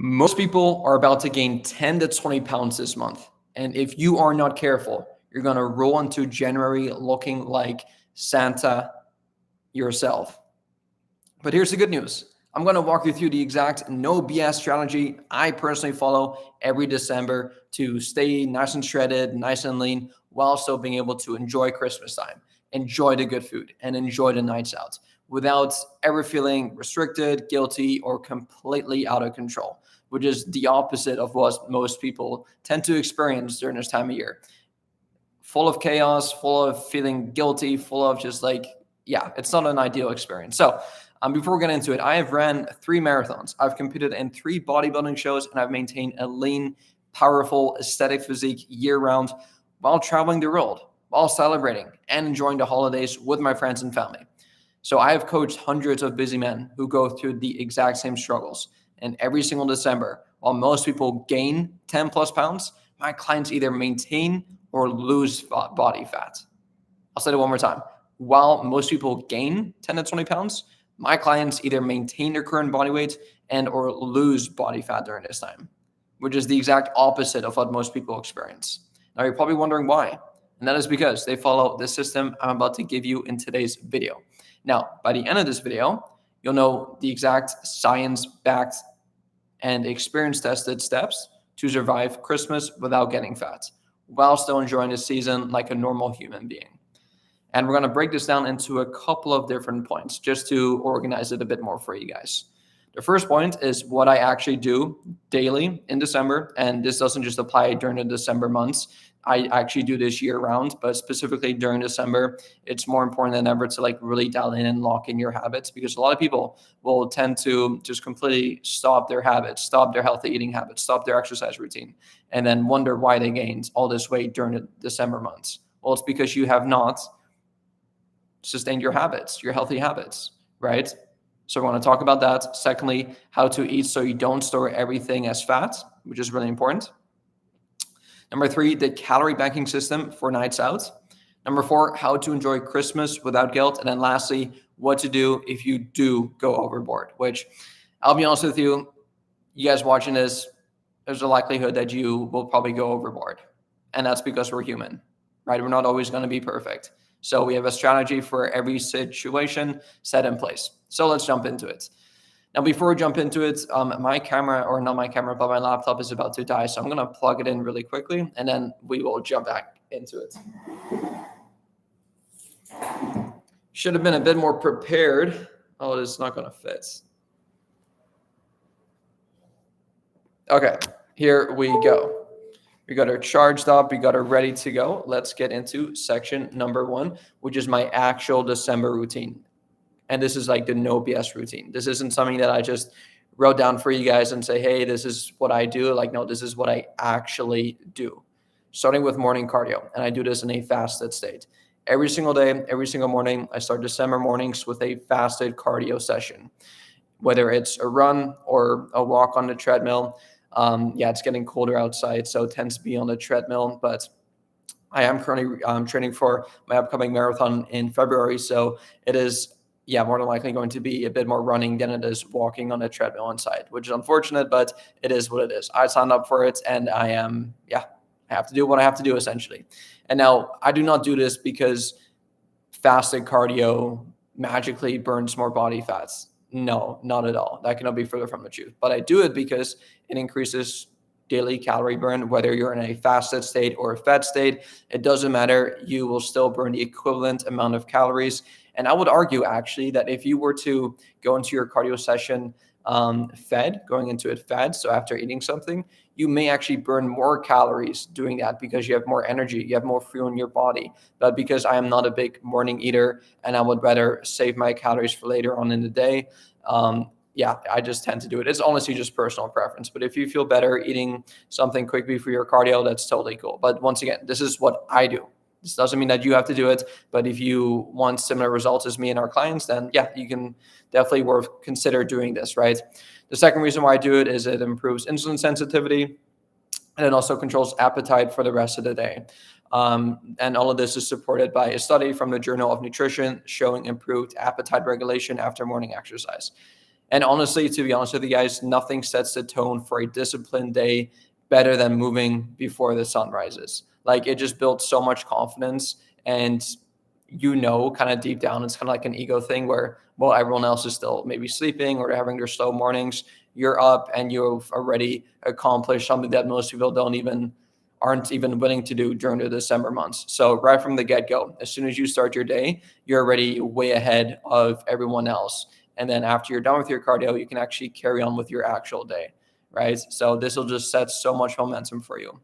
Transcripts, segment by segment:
Most people are about to gain 10 to 20 pounds this month. And if you are not careful, you're going to roll into January looking like Santa yourself. But here's the good news. I'm going to walk you through the exact no BS strategy I personally follow every December to stay nice and shredded, nice and lean, while still being able to enjoy Christmas time, enjoy the good food, and enjoy the nights out without ever feeling restricted, guilty, or completely out of control, which is the opposite of what most people tend to experience during this time of year. Full of chaos, full of feeling guilty, full of just it's not an ideal experience. So before we get into it, I have ran 3 marathons. I've competed in 3 bodybuilding shows, and I've maintained a lean, powerful, aesthetic physique year-round while traveling the world, while celebrating and enjoying the holidays with my friends and family. So I have coached hundreds of busy men who go through the exact same struggles. And every single December, while most people gain 10 plus pounds, my clients either maintain or lose body fat. I'll say it one more time. While most people gain 10 to 20 pounds, my clients either maintain their current body weight and or lose body fat during this time, which is the exact opposite of what most people experience. Now you're probably wondering why. And that is because they follow the system I'm about to give you in today's video. Now, by the end of this video, you'll know the exact science-backed and experience-tested steps to survive Christmas without getting fat, while still enjoying the season like a normal human being. And we're going to break this down into a couple of different points just to organize it a bit more for you guys. The first point is what I actually do daily in December, and this doesn't just apply during the December months. I actually do this year round, but specifically during December, it's more important than ever to really dial in and lock in your habits, because a lot of people will tend to just completely stop their habits, stop their healthy eating habits, stop their exercise routine, and then wonder why they gained all this weight during the December months. Well, it's because you have not sustained your habits, your healthy habits, right? So we want to talk about that. Secondly, how to eat so you don't store everything as fat, which is really important. Number 3, the calorie banking system for nights out. Number 4, how to enjoy Christmas without guilt. And then lastly, what to do if you do go overboard, which I'll be honest with you, you guys watching this, there's a likelihood that you will probably go overboard. And that's because we're human, right? We're not always going to be perfect. So we have a strategy for every situation set in place. So let's jump into it. Now, before we jump into it, my camera, or not my camera, but my laptop is about to die. So I'm going to plug it in really quickly, and then we will jump back into it. Should have been a bit more prepared. Oh, it's not going to fit. Okay, here we go. We got her charged up. We got her ready to go. Let's get into section number 1, which is my actual December routine. And this is like the no BS routine. This isn't something that I just wrote down for you guys and say, hey, this is what I do. No, this is what I actually do. Starting with morning cardio. And I do this in a fasted state. Every single day, every single morning, I start December mornings with a fasted cardio session. Whether it's a run or a walk on the treadmill. It's getting colder outside, so it tends to be on the treadmill. But I am currently training for my upcoming marathon in February. So it is more than likely going to be a bit more running than it is walking on a treadmill inside, which is unfortunate, but it is what it is. I signed up for it, and I have to do what I have to do, essentially. And now I do not do this because fasted cardio magically burns more body fats. No, not at all. That cannot be further from the truth. But I do it because it increases daily calorie burn, whether you're in a fasted state or a fed state. It doesn't matter. You will still burn the equivalent amount of calories. And I would argue, actually, that if you were to go into your cardio session going into it fed, so after eating something, you may actually burn more calories doing that because you have more energy, you have more fuel in your body. But because I am not a big morning eater and I would rather save my calories for later on in the day, I just tend to do it. It's honestly just personal preference. But if you feel better eating something quick before your cardio, that's totally cool. But once again, this is what I do. This doesn't mean that you have to do it, but if you want similar results as me and our clients, then you can definitely consider doing this, right? The second reason why I do it is it improves insulin sensitivity, and it also controls appetite for the rest of the day. And all of this is supported by a study from the Journal of Nutrition showing improved appetite regulation after morning exercise. And honestly, to be honest with you guys, nothing sets the tone for a disciplined day better than moving before the sun rises. Like, it just builds so much confidence, and kind of deep down, it's kind of like an ego thing where, well, everyone else is still maybe sleeping or having their slow mornings. You're up and you've already accomplished something that most people aren't even willing to do during the December months. So right from the get-go, as soon as you start your day, you're already way ahead of everyone else. And then after you're done with your cardio, you can actually carry on with your actual day, right? So this will just set so much momentum for you.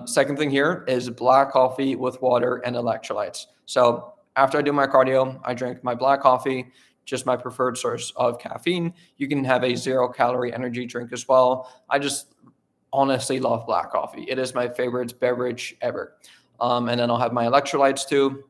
Second thing here is black coffee with water and electrolytes. So after I do my cardio, I drink my black coffee, just my preferred source of caffeine. You can have a 0-calorie energy drink as well. I just honestly love black coffee. It is my favorite beverage ever. And then I'll have my electrolytes too.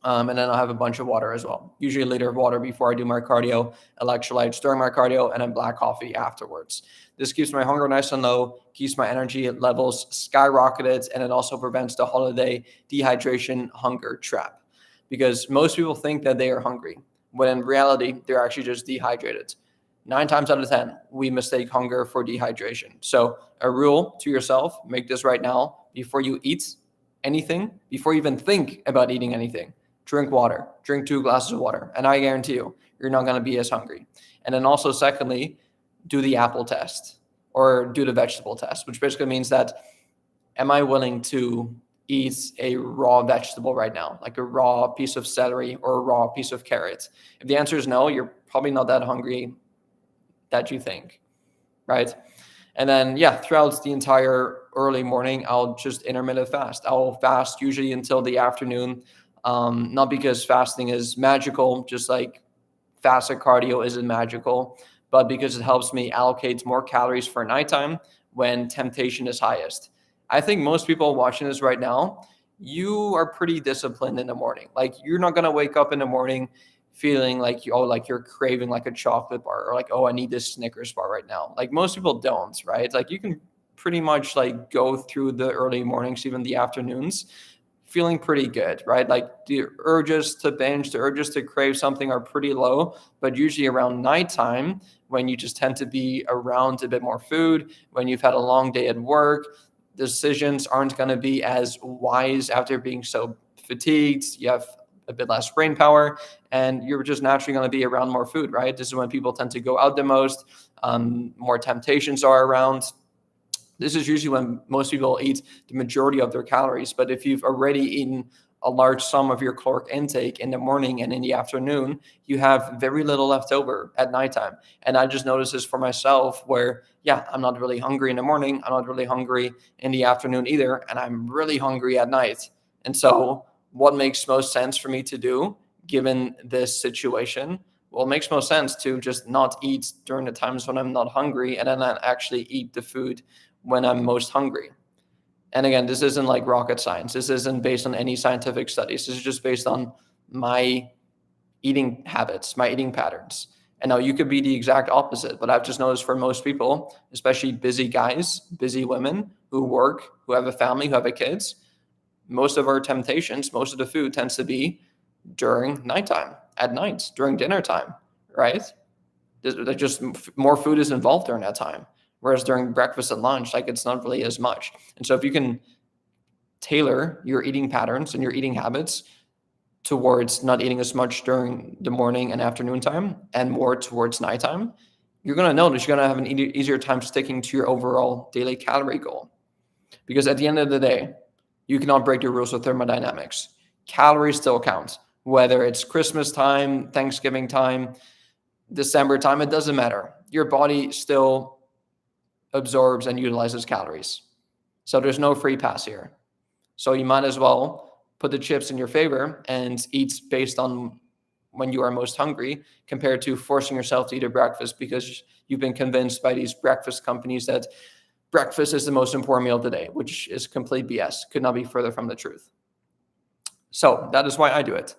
And then I'll have a bunch of water as well. Usually a liter of water before I do my cardio, electrolytes during my cardio, and then black coffee afterwards. This keeps my hunger nice and low, keeps my energy levels skyrocketed, and it also prevents the holiday dehydration hunger trap. Because most people think that they are hungry, when in reality, they're actually just dehydrated. 9 times out of 10, we mistake hunger for dehydration. So a rule to yourself, make this right now, before you eat anything, before you even think about eating anything, drink water, drink 2 glasses of water, and I guarantee you're not going to be as hungry. And then also, secondly, do the apple test or do the vegetable test, which basically means that, am I willing to eat a raw vegetable right now, like a raw piece of celery or a raw piece of carrot? If the answer is no, you're probably not that hungry that you think, right? And then, throughout the entire early morning, I'll just intermittent fast. I'll fast usually until the afternoon, not because fasting is magical, just like fasted cardio isn't magical, but because it helps me allocate more calories for nighttime when temptation is highest. I think most people watching this right now, you are pretty disciplined in the morning. Like, you're not going to wake up in the morning feeling like you're craving like a chocolate bar, or like, oh, I need this Snickers bar right now. Like, most people don't, right? It's like, you can pretty much like go through the early mornings, even the afternoons, feeling pretty good, right? Like, the urges to binge, the urges to crave something are pretty low, but usually around nighttime, when you just tend to be around a bit more food, when you've had a long day at work, decisions aren't going to be as wise after being so fatigued. You have a bit less brain power, and you're just naturally going to be around more food, right? This is when people tend to go out the most, more temptations are around. This is usually when most people eat the majority of their calories. But if you've already eaten a large sum of your caloric intake in the morning and in the afternoon, you have very little left over at nighttime. And I just noticed this for myself where, I'm not really hungry in the morning. I'm not really hungry in the afternoon either. And I'm really hungry at night. And so what makes most sense for me to do given this situation? Well, it makes most sense to just not eat during the times when I'm not hungry, and then I actually eat the food when I'm most hungry. And again, this isn't like rocket science. This isn't based on any scientific studies. This is just based on my eating habits, my eating patterns. And now you could be the exact opposite, but I've just noticed for most people, especially busy guys, busy women who work, who have a family, who have a kids, most of our temptations, most of the food tends to be during nighttime, at night, during dinner time, right? There's just more food is involved during that time. Whereas during breakfast and lunch, like, it's not really as much. And so if you can tailor your eating patterns and your eating habits towards not eating as much during the morning and afternoon time and more towards nighttime, you're going to notice you're going to have an easier time sticking to your overall daily calorie goal. Because at the end of the day, you cannot break the rules of thermodynamics. Calories still count. Whether it's Christmas time, Thanksgiving time, December time, it doesn't matter. Your body still absorbs and utilizes calories. So there's no free pass here. So you might as well put the chips in your favor and eat based on when you are most hungry, compared to forcing yourself to eat a breakfast because you've been convinced by these breakfast companies that breakfast is the most important meal of the day, which is complete BS. Could not be further from the truth. So that is why I do it.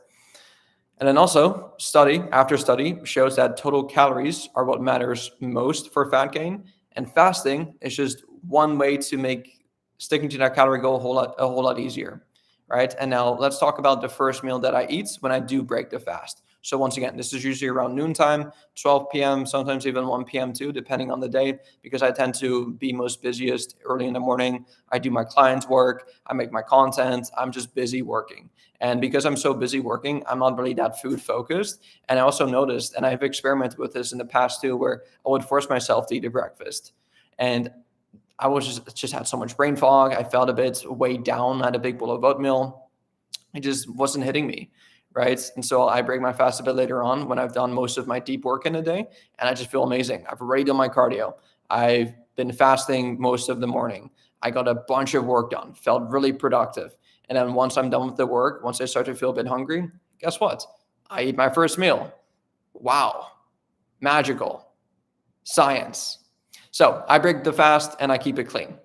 And then also, study after study shows that total calories are what matters most for fat gain. And fasting is just one way to make sticking to that calorie goal a whole lot easier, right? And now let's talk about the first meal that I eat when I do break the fast. So once again, this is usually around noontime, 12 p.m., sometimes even 1 p.m. too, depending on the day, because I tend to be most busiest early in the morning. I do my clients' work, I make my content, I'm just busy working. And because I'm so busy working, I'm not really that food focused. And I also noticed, and I've experimented with this in the past too, where I would force myself to eat a breakfast. And I was just had so much brain fog. I felt a bit weighed down. I had a big bowl of oatmeal. It just wasn't hitting me, right? And so I break my fast a bit later on when I've done most of my deep work in a day, and I just feel amazing. I've already done my cardio. I've been fasting most of the morning. I got a bunch of work done, felt really productive. And then once I'm done with the work, once I start to feel a bit hungry, guess what? I eat my first meal. Wow, magical science. So I break the fast and I keep it clean.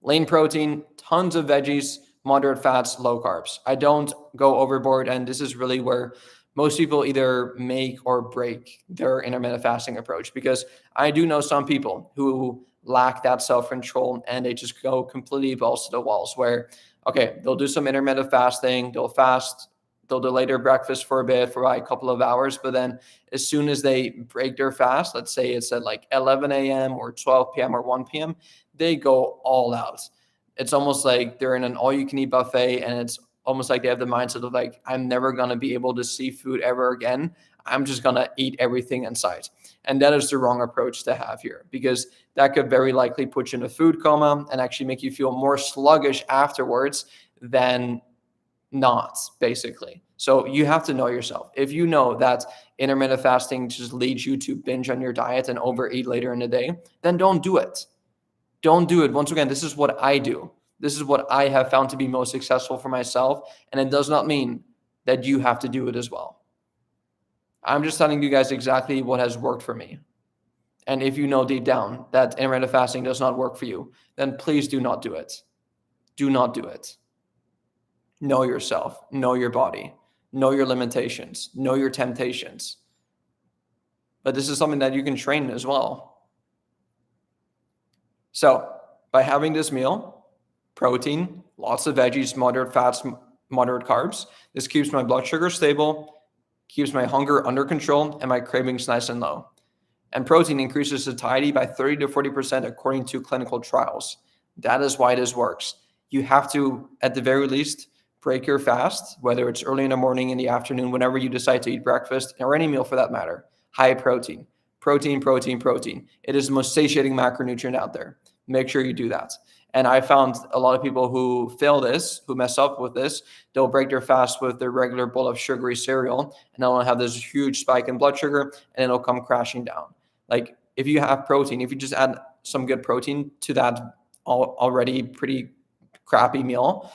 Lean protein, tons of veggies, moderate fats, low carbs. I don't go overboard. And this is really where most people either make or break their intermittent fasting approach, because I do know some people who lack that self-control and they just go completely balls to the walls where, okay, they'll do some intermittent fasting, they'll fast, they'll delay their breakfast for a bit, for like a couple of hours, but then as soon as they break their fast, let's say it's at like 11 a.m. or 12 p.m. or 1 p.m., they go all out. It's almost like they're in an all-you-can-eat buffet, and it's almost like they have the mindset of like, I'm never going to be able to see food ever again. I'm just going to eat everything in sight. And that is the wrong approach to have here, because that could very likely put you in a food coma and actually make you feel more sluggish afterwards than not, basically. So you have to know yourself. If you know that intermittent fasting just leads you to binge on your diet and overeat later in the day, then don't do it. Don't do it. Once again, this is what I do. This is what I have found to be most successful for myself. And it does not mean that you have to do it as well. I'm just telling you guys exactly what has worked for me. And if you know deep down that intermittent fasting does not work for you, then please do not do it. Do not do it. Know yourself, know your body, know your limitations, know your temptations. But this is something that you can train as well. So by having this meal, protein, lots of veggies, moderate fats, moderate carbs, this keeps my blood sugar stable, keeps my hunger under control, and my cravings nice and low. And protein increases satiety by 30 to 40% according to clinical trials. That is why this works. You have to, at the very least, break your fast, whether it's early in the morning, in the afternoon, whenever you decide to eat breakfast, or any meal for that matter. High protein. Protein, protein, protein. It is the most satiating macronutrient out there. Make sure you do that. And I found a lot of people who fail this, who mess up with this, they'll break their fast with their regular bowl of sugary cereal, and they'll have this huge spike in blood sugar, and it'll come crashing down. Like if you have protein, if you just add some good protein to that already pretty crappy meal,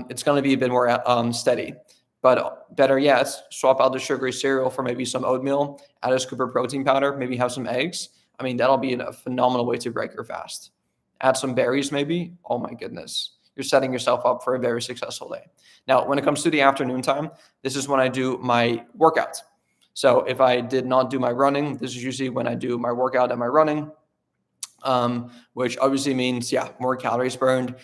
it's going to be a bit more steady. But better yet, swap out the sugary cereal for maybe some oatmeal, add a scoop of protein powder, maybe have some eggs. I mean, that'll be a phenomenal way to break your fast. Add some berries maybe. Oh my goodness. You're setting yourself up for a very successful day. Now, when it comes to the afternoon time, this is when I do my workout. So if I did not do my running, this is usually when I do my workout and my running, which obviously means, more calories burned,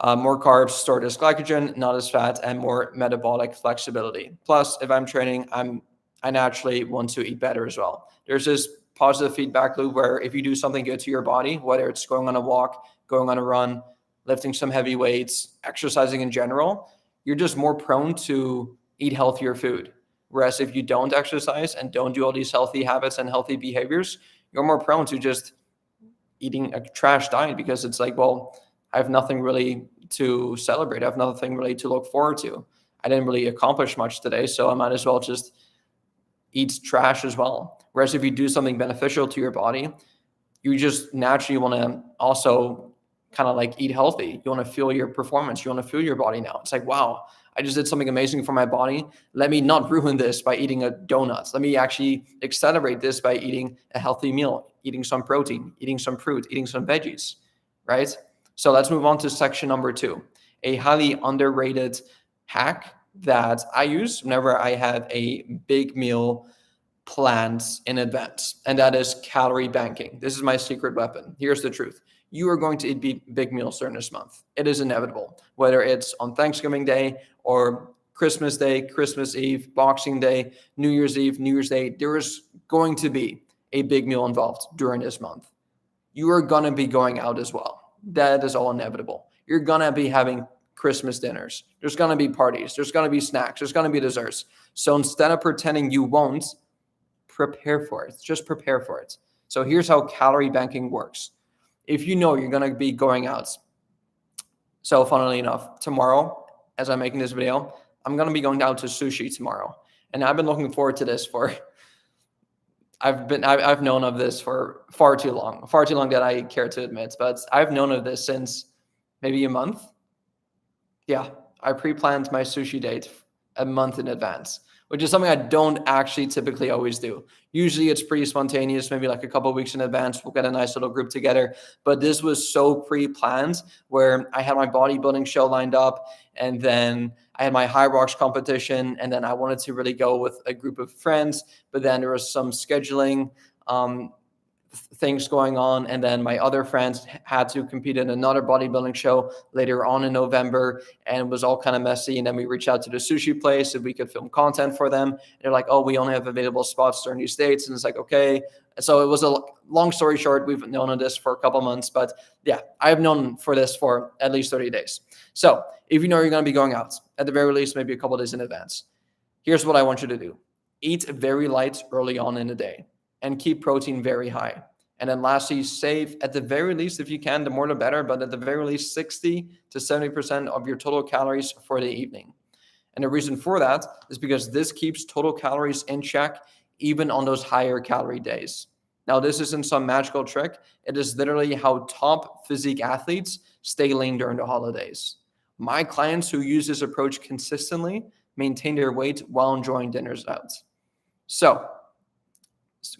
more carbs stored as glycogen, not as fat, and more metabolic flexibility. Plus, if I'm training, I naturally want to eat better as well. There's this positive feedback loop where if you do something good to your body, whether it's going on a walk, going on a run, lifting some heavy weights, exercising in general, you're just more prone to eat healthier food. Whereas if you don't exercise and don't do all these healthy habits and healthy behaviors, you're more prone to just eating a trash diet, because it's like, well, I have nothing really to celebrate. I have nothing really to look forward to. I didn't really accomplish much today, so I might as well just eat trash as well. Whereas if you do something beneficial to your body, you just naturally want to also kind of like eat healthy. You want to feel your performance. You want to feel your body now. It's like, wow, I just did something amazing for my body. Let me not ruin this by eating a donut. Let me actually accelerate this by eating a healthy meal, eating some protein, eating some fruit, eating some veggies, right? So let's move on to section number 2, a highly underrated hack that I use whenever I have a big meal planned in advance, and that is calorie banking. This is my secret weapon. Here's the truth. You are going to eat big meals during this month. It is inevitable, whether it's on Thanksgiving Day or Christmas Day, Christmas Eve, Boxing Day, New Year's Eve, New Year's Day, there is going to be a big meal involved during this month. You are going to be going out as well. That is all inevitable. You're going to be having Christmas dinners. There's going to be parties. There's going to be snacks. There's going to be desserts. So instead of pretending you won't, prepare for it. Just prepare for it. So here's how calorie banking works. If you know you're going to be going out, so funnily enough, tomorrow, as I'm making this video, I'm going to be going down to sushi tomorrow. And I've been looking forward to this I've known of this for far too long that I care to admit, but I've known of this since maybe a month. Yeah, I pre-planned my sushi date a month in advance, which is something I don't actually typically always do. Usually it's pretty spontaneous, maybe like a couple of weeks in advance, we'll get a nice little group together. But this was so pre-planned where I had my bodybuilding show lined up, and then I had my high rocks competition, and then I wanted to really go with a group of friends, but then there was some scheduling things going on, and then my other friends had to compete in another bodybuilding show later on in November, and it was all kind of messy. And then we reached out to the sushi place if we could film content for them. And they're like, oh, we only have available spots during these dates. And it's like, okay. So it was a long story short, we've known of this for a couple months, but yeah, I've known for this for at least 30 days. So if you know you're going to be going out, at the very least, maybe a couple of days in advance, here's what I want you to do. Eat very light early on in the day and keep protein very high. And then lastly, save at the very least, if you can, the more the better, but at the very least 60 to 70% of your total calories for the evening. And the reason for that is because this keeps total calories in check, even on those higher calorie days. Now, this isn't some magical trick. It is literally how top physique athletes stay lean during the holidays. My clients who use this approach consistently maintain their weight while enjoying dinners out. So,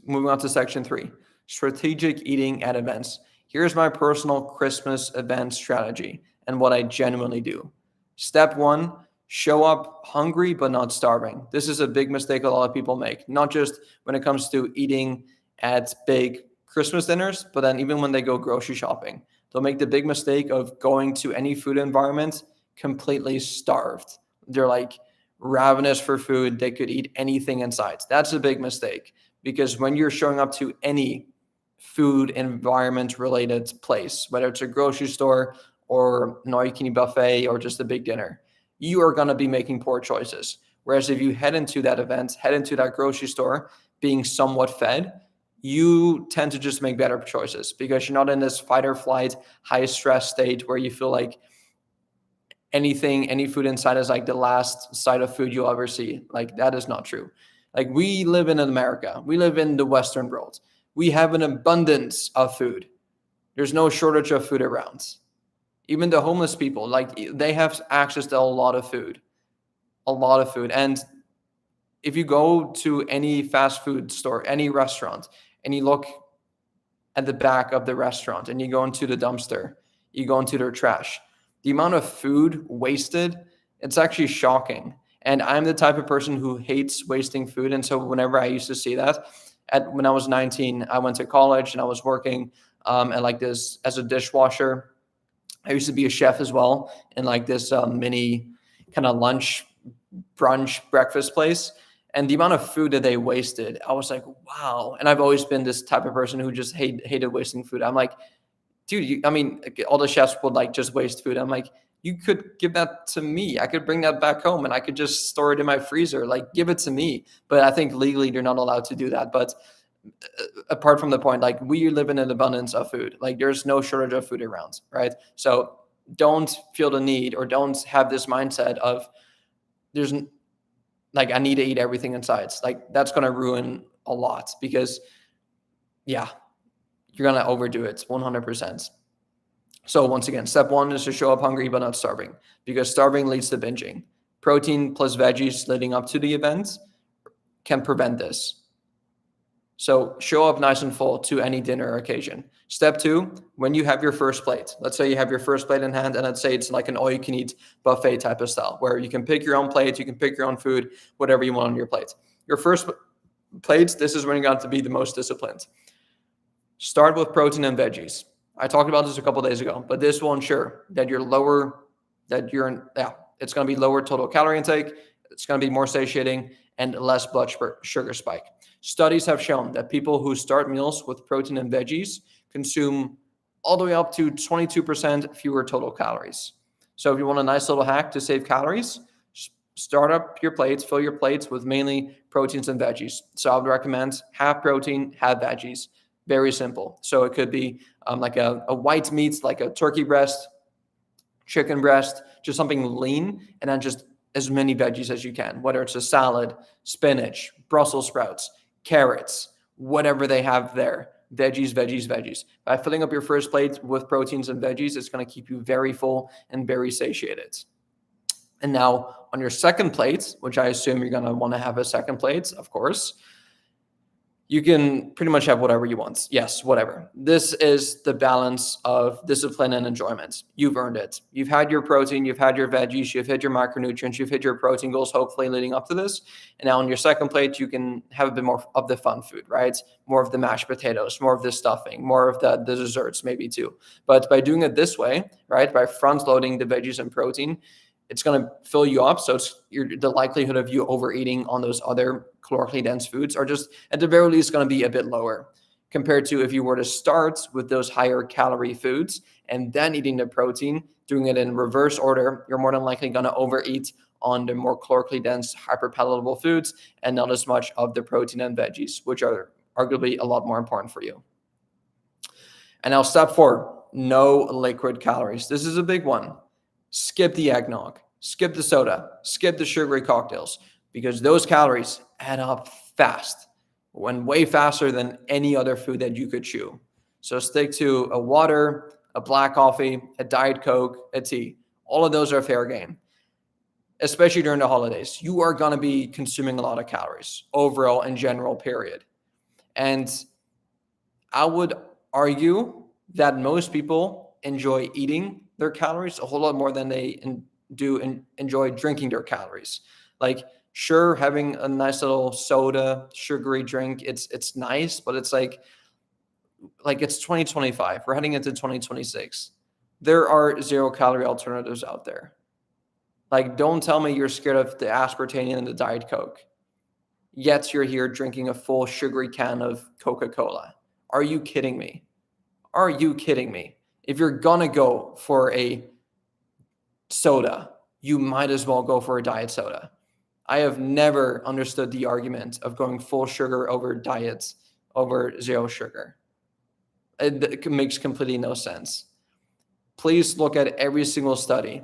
moving on to section 3, strategic eating at events. Here's my personal Christmas event strategy and what I genuinely do. Step 1, show up hungry but not starving. This is a big mistake a lot of people make, not just when it comes to eating at big Christmas dinners, but then even when they go grocery shopping. They'll make the big mistake of going to any food environment completely starved. They're like ravenous for food. They could eat anything in sight. That's a big mistake, because when you're showing up to any food environment related place, whether it's a grocery store or an all-you-can-eat buffet or just a big dinner, you are going to be making poor choices. Whereas if you head into that event, head into that grocery store being somewhat fed, you tend to just make better choices because you're not in this fight or flight, high stress state where you feel like any food inside is like the last side of food you'll ever see. Like, that is not true. Like, we live in America. We live in the Western world. We have an abundance of food. There's no shortage of food around. Even the homeless people, like, they have access to a lot of food. And if you go to any fast food store, any restaurant, and you look at the back of the restaurant and you go into the dumpster, you go into their trash, the amount of food wasted, it's actually shocking. And I'm the type of person who hates wasting food. And so whenever I used to see that, when I was 19, I went to college and I was working at like this as a dishwasher. I used to be a chef as well in like this mini kind of lunch, brunch, breakfast place. And the amount of food that they wasted, I was like, wow. And I've always been this type of person who just hated wasting food. I'm like, dude, all the chefs would like just waste food. I'm like, you could give that to me. I could bring that back home and I could just store it in my freezer. Like, give it to me. But I think legally they're not allowed to do that. But apart from the point, like, we live in an abundance of food. Like, there's no shortage of food around, right? So don't feel the need, or don't have this mindset of there's like, I need to eat everything in sight. Like, that's going to ruin a lot, because yeah, you're going to overdo it 100%. So once again, step 1 is to show up hungry but not starving, because starving leads to binging. Protein plus veggies leading up to the event can prevent this. So show up nice and full to any dinner occasion. Step 2, when you have your first plate, let's say you have your first plate in hand, and let's say it's like an all-you-can-eat buffet type of style where you can pick your own plate, you can pick your own food, whatever you want on your plate. Your first plates, this is when you got to be the most disciplined. Start with protein and veggies. I talked about this a couple of days ago, but this will ensure that It's going to be lower total calorie intake. It's going to be more satiating and less blood sugar spike. Studies have shown that people who start meals with protein and veggies consume all the way up to 22% fewer total calories. So if you want a nice little hack to save calories, start up your plates, fill your plates with mainly proteins and veggies. So I would recommend half protein, half veggies. Very simple. So it could be like a white meat, like a turkey breast, chicken breast, just something lean, and then just as many veggies as you can, whether it's a salad, spinach, Brussels sprouts, carrots, whatever they have there. Veggies, veggies, veggies. By filling up your first plate with proteins and veggies, it's going to keep you very full and very satiated. And now on your second plate, which I assume you're going to want to have a second plate, of course, you can pretty much have whatever you want. Yes, whatever. This is the balance of discipline and enjoyment. You've earned it. You've had your protein, you've had your veggies, you've hit your macronutrients, you've hit your protein goals, hopefully leading up to this. And now on your second plate, you can have a bit more of the fun food, right? More of the mashed potatoes, more of the stuffing, more of the desserts maybe too. But by doing it this way, right, by front loading the veggies and protein, it's going to fill you up. So the likelihood of you overeating on those other calorically dense foods are just at the very least going to be a bit lower compared to if you were to start with those higher calorie foods and then eating the protein, doing it in reverse order. You're more than likely going to overeat on the more calorically dense, hyperpalatable foods and not as much of the protein and veggies, which are arguably a lot more important for you. And now step 4, no liquid calories. This is a big one. Skip the eggnog, skip the soda, skip the sugary cocktails, because those calories add up fast, when way faster than any other food that you could chew. So stick to a water, a black coffee, a Diet Coke, a tea. All of those are fair game, especially during the holidays. You are going to be consuming a lot of calories overall in general, period. And I would argue that most people enjoy eating their calories a whole lot more than they enjoy drinking their calories. Like, sure, having a nice little soda, sugary drink, it's nice, but it's like it's 2025. We're heading into 2026. There are 0-calorie alternatives out there. Like, don't tell me you're scared of the aspartame and the Diet Coke, yet you're here drinking a full sugary can of Coca-Cola. Are you kidding me? Are you kidding me? If you're gonna go for a soda, you might as well go for a diet soda. I have never understood the argument of going full sugar over diets over 0 sugar. It makes completely no sense. Please look at every single study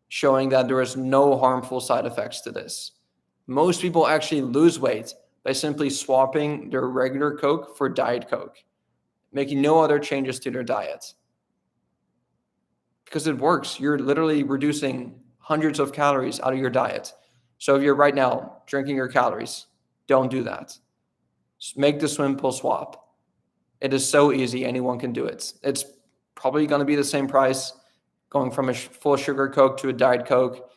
showing that there is no harmful side effects to this. Most people actually lose weight by simply swapping their regular Coke for Diet Coke, making no other changes to their diet. Because it works. You're literally reducing hundreds of calories out of your diet. So if you're right now drinking your calories, don't do that. Just make the simple swap. It is so easy. Anyone can do it. It's probably going to be the same price going from a full sugar Coke to a Diet Coke,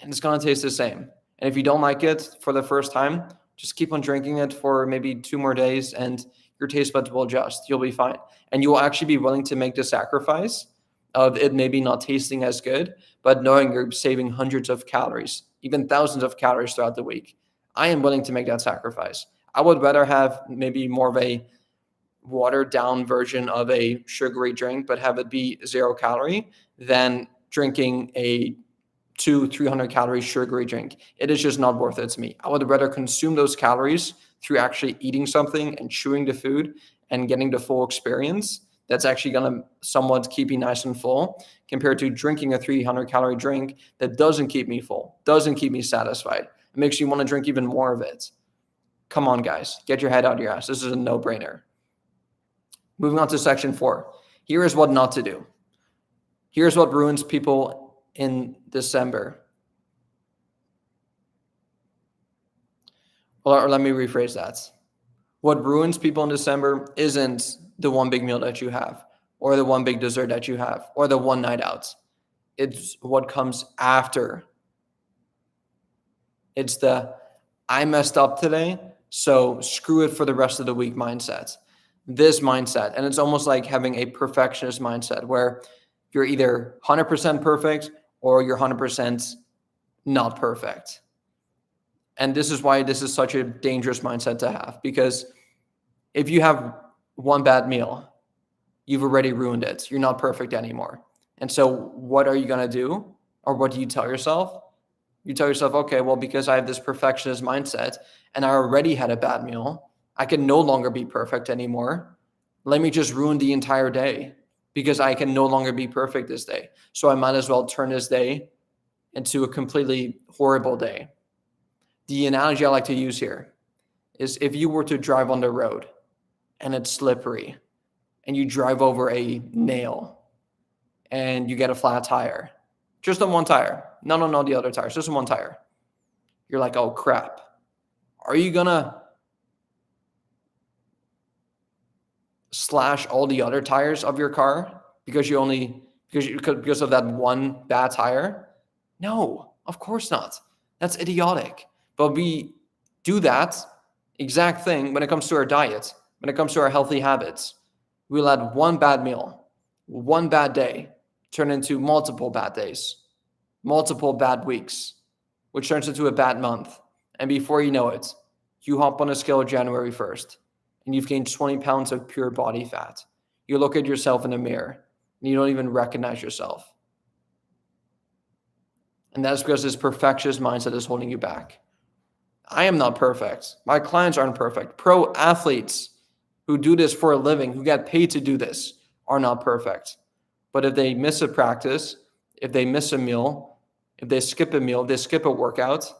and it's going to taste the same. And if you don't like it for the first time, just keep on drinking it for maybe 2 more days and your taste buds will adjust. You'll be fine. And you will actually be willing to make the sacrifice of it maybe not tasting as good, but knowing you're saving hundreds of calories, even thousands of calories throughout the week. I am willing to make that sacrifice. I would rather have maybe more of a watered down version of a sugary drink, but have it be 0 calorie than drinking a 200-300 calorie sugary drink. It is just not worth it to me. I would rather consume those calories through actually eating something and chewing the food and getting the full experience. That's actually going to somewhat keep me nice and full compared to drinking a 300-calorie drink that doesn't keep me full, doesn't keep me satisfied. It makes you want to drink even more of it. Come on, guys. Get your head out of your ass. This is a no-brainer. Moving on to section 4. Here is what not to do. Here's what ruins people in December. Or let me rephrase that. What ruins people in December isn't the one big meal that you have, or the one big dessert that you have, or the one night out. It's what comes after. It's the, I messed up today, so screw it for the rest of the week mindset. This mindset, and it's almost like having a perfectionist mindset where you're either 100% perfect or you're 100% not perfect. And this is why this is such a dangerous mindset to have, because if you have one bad meal, you've already ruined it. You're not perfect anymore. And so what are you going to do? Or what do you tell yourself? You tell yourself, okay, well, because I have this perfectionist mindset and I already had a bad meal, I can no longer be perfect anymore. Let me just ruin the entire day because I can no longer be perfect this day. So I might as well turn this day into a completely horrible day. The analogy I like to use here is if you were to drive on the road and it's slippery and you drive over a nail and you get a flat tire, just on one tire, not on all the other tires, just on one tire. You're like, oh crap. Are you gonna slash all the other tires of your car because of that one bad tire? No, of course not. That's idiotic. But we do that exact thing when it comes to our diet, when it comes to our healthy habits. We'll let one bad meal, one bad day turn into multiple bad days, multiple bad weeks, which turns into a bad month. And before you know it, you hop on a scale January 1st and you've gained 20 pounds of pure body fat. You look at yourself in the mirror and you don't even recognize yourself. And that's because this perfectionist mindset is holding you back. I am not perfect. My clients aren't perfect. Pro athletes who do this for a living, who get paid to do this, are not perfect. But if they miss a practice, if they miss a meal, if they skip a meal, if they skip a workout,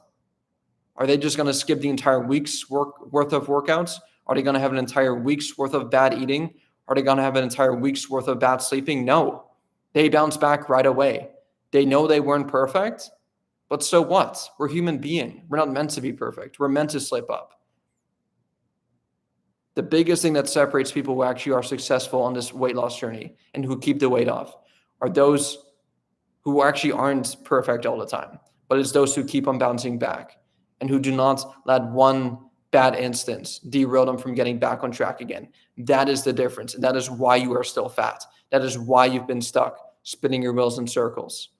are they just going to skip the entire week's worth of workouts? Are they going to have an entire week's worth of bad eating? Are they going to have an entire week's worth of bad sleeping? No. They bounce back right away. They know they weren't perfect, but so what? We're human beings. We're not meant to be perfect. We're meant to slip up. The biggest thing that separates people who actually are successful on this weight loss journey and who keep the weight off are those who actually aren't perfect all the time, but it's those who keep on bouncing back and who do not let one bad instance derail them from getting back on track again. That is the difference. And that is why you are still fat. That is why you've been stuck spinning your wheels in circles,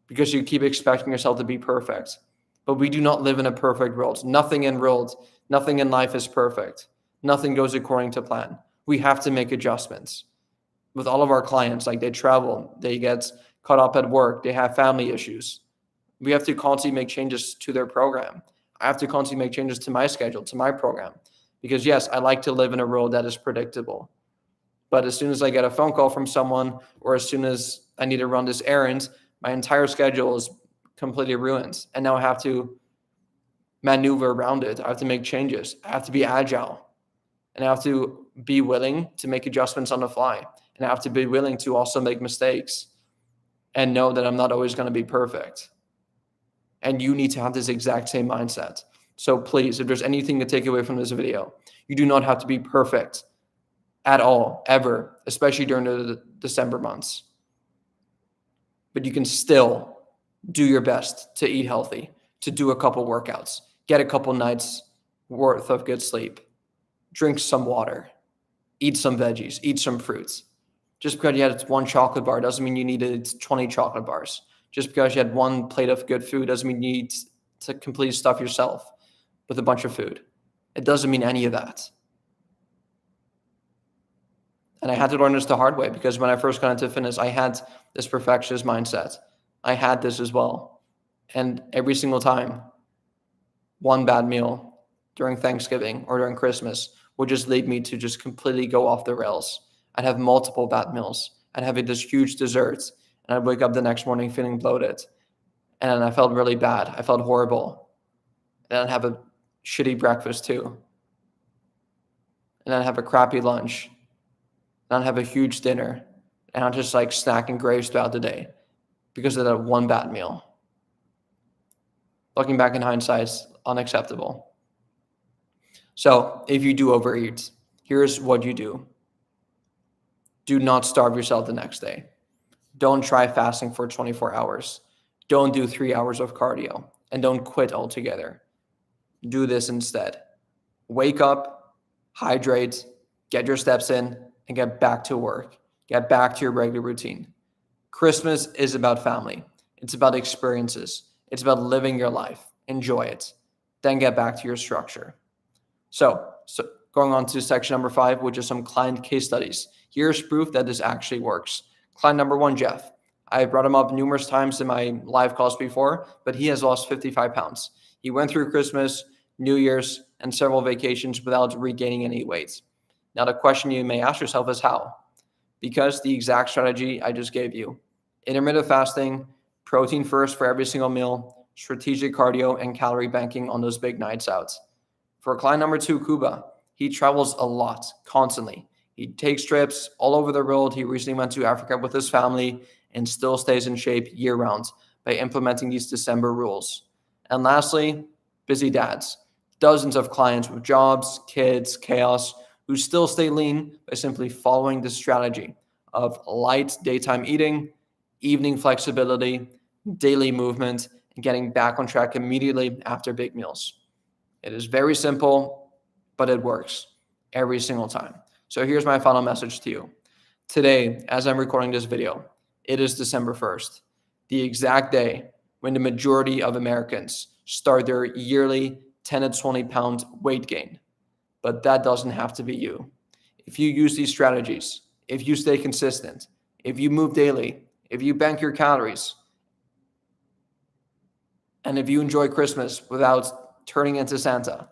because you keep expecting yourself to be perfect. But we do not live in a perfect world. Nothing in life is perfect. Nothing goes according to plan. We have to make adjustments. With all of our clients, like they travel, they get caught up at work, they have family issues. We have to constantly make changes to their program. I have to constantly make changes to my schedule, to my program. Because yes, I like to live in a world that is predictable. But as soon as I get a phone call from someone, or as soon as I need to run this errand, my entire schedule is completely ruined. And now I have to maneuver around it. I have to make changes. I have to be agile. And I have to be willing to make adjustments on the fly. And I have to be willing to also make mistakes and know that I'm not always going to be perfect. And you need to have this exact same mindset. So please, if there's anything to take away from this video, you do not have to be perfect at all, ever, especially during the December months. But you can still do your best to eat healthy, to do a couple workouts, get a couple nights worth of good sleep, drink some water, eat some veggies, eat some fruits. Just because you had one chocolate bar doesn't mean you needed 20 chocolate bars. Just because you had one plate of good food doesn't mean you need to completely stuff yourself with a bunch of food. It doesn't mean any of that. And I had to learn this the hard way, because when I first got into fitness, I had this perfectionist mindset. I had this as well. And every single time, one bad meal during Thanksgiving or during Christmas would just lead me to just completely go off the rails. I'd have multiple bad meals. I'd have this huge dessert, and I'd wake up the next morning feeling bloated. And I felt really bad. I felt horrible. And I'd have a shitty breakfast too. And I'd have a crappy lunch. And I'd have a huge dinner. And I'd just like snacking grapes throughout the day because of that one bad meal. Looking back in hindsight, it's unacceptable. So if you do overeat, here's what you do. Do not starve yourself the next day. Don't try fasting for 24 hours. Don't do 3 hours of cardio, and don't quit altogether. Do this instead. Wake up, hydrate, get your steps in, and get back to work. Get back to your regular routine. Christmas is about family. It's about experiences. It's about living your life. Enjoy it. Then get back to your structure. So going on to section number 5, which is some client case studies. Here's proof that this actually works. Client number 1, Jeff. I brought him up numerous times in my live calls before, but he has lost 55 pounds. He went through Christmas, New Year's, and several vacations without regaining any weight. Now, the question you may ask yourself is how? Because the exact strategy I just gave you. Intermittent fasting, protein first for every single meal, strategic cardio, and calorie banking on those big nights out. For client number 2, Kuba, he travels a lot, constantly. He takes trips all over the world. He recently went to Africa with his family and still stays in shape year-round by implementing these December rules. And lastly, busy dads. Dozens of clients with jobs, kids, chaos, who still stay lean by simply following this strategy of light daytime eating, evening flexibility, daily movement, and getting back on track immediately after big meals. It is very simple, but it works every single time. So here's my final message to you. Today, as I'm recording this video, it is December 1st, the exact day when the majority of Americans start their yearly 10 to 20 pound weight gain. But that doesn't have to be you. If you use these strategies, if you stay consistent, if you move daily, if you bank your calories, and if you enjoy Christmas without turning into Santa,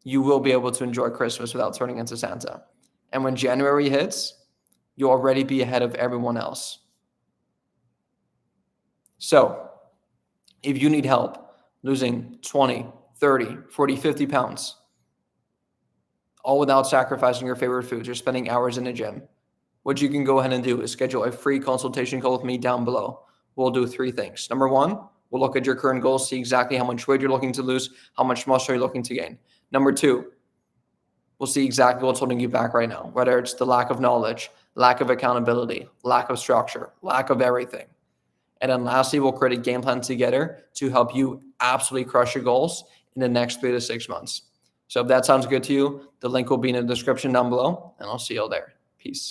you will be able to enjoy Christmas without turning into Santa. And when January hits, you'll already be ahead of everyone else. So if you need help losing 20, 30, 40, 50 pounds, all without sacrificing your favorite foods or spending hours in the gym, what you can go ahead and do is schedule a free consultation call with me down below. We'll do 3 things. Number 1, we'll look at your current goals, see exactly how much weight you're looking to lose, how much muscle you're looking to gain. Number 2, we'll see exactly what's holding you back right now, whether it's the lack of knowledge, lack of accountability, lack of structure, lack of everything. And then lastly, we'll create a game plan together to help you absolutely crush your goals in the next 3 to 6 months. So if that sounds good to you, the link will be in the description down below, and I'll see you all there. Peace.